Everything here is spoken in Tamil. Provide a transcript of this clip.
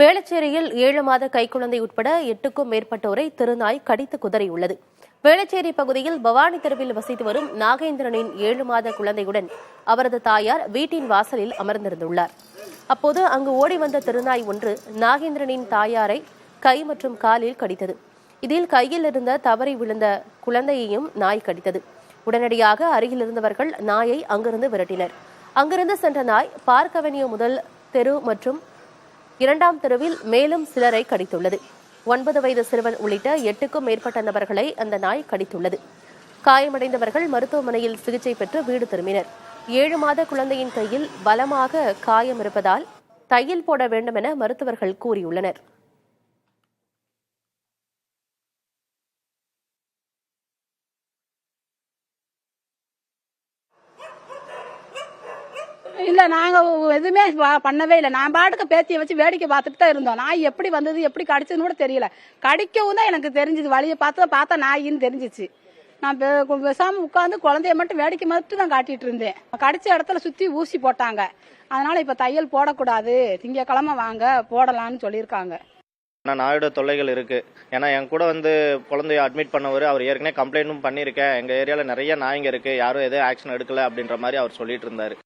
வேளச்சேரியில் 7 மாத கைக்குழந்தை உட்பட 8க்கும் மேற்பட்டோரை திருநாய் கடித்து குதறியுள்ளது. வேளச்சேரி பகுதியில் பவானி தெருவில் வசித்து வரும் நாகேந்திரனின் 7 மாத குழந்தையுடன் அவரது தாயார் வீட்டின் வாசலில் அமர்ந்திருந்துள்ளார். அப்போது அங்கு ஓடி வந்த திருநாய் ஒன்று நாகேந்திரனின் தாயாரை கை மற்றும் காலில் கடித்தது. இதில் கையில் இருந்த தவறி விழுந்த குழந்தையையும் நாய் கடித்தது. உடனடியாக அருகில் இருந்தவர்கள் நாயை அங்கிருந்து விரட்டினர். அங்கிருந்து சென்ற நாய் பார்க் அவென்யூ முதல் தெரு மற்றும் 2ஆம் தெருவில் மேலும் சிலரை கடித்துள்ளது. 9 வயது சிறுவன் உள்ளிட்ட 8க்கும் மேற்பட்ட நபர்களை அந்த நாய் கடித்துள்ளது. காயமடைந்தவர்கள் மருத்துவமனையில் சிகிச்சை பெற்று வீடு திரும்பினர். 7 மாத குழந்தையின் கையில் பலமாக காயம் இருப்பதால் தையல் போட வேண்டும் என மருத்துவர்கள் கூறியுள்ளனர். இல்ல நாங்க எதுவுமே பண்ணவே இல்லை. நான் பாட்டுக்கு பேத்தியை வச்சு வேடிக்கை பார்த்துட்டு தான் இருந்தோம். நாய் எப்படி வந்தது எப்படி கடிச்சதுன்னு கூட தெரியல. கடிக்கவும் தான் எனக்கு தெரிஞ்சது. வழியை பார்த்தா நாயின்னு தெரிஞ்சிச்சு. நான் பேசாம உட்காந்து குழந்தைய மட்டும் வேடிக்கை மட்டும் தான் காட்டிட்டு இருந்தேன். கடிச்ச இடத்துல சுத்தி ஊசி போட்டாங்க. அதனால இப்ப தையல் போடக்கூடாது, திங்கக்கிழமை வாங்க போடலாம்னு சொல்லியிருக்காங்க. நாயோட தொல்லைகள் இருக்கு. ஏன்னா என் கூட குழந்தைய அட்மிட் பண்ணவர், அவர் ஏற்கனவே கம்ப்ளைண்ட்டும் பண்ணியிருக்கேன். எங்க ஏரியால நிறைய நாய்ங்க இருக்கு, யாரும் எதுவும் ஆக்ஷன் எடுக்கல அப்படின்ற மாதிரி அவர் சொல்லிட்டு இருந்தாரு.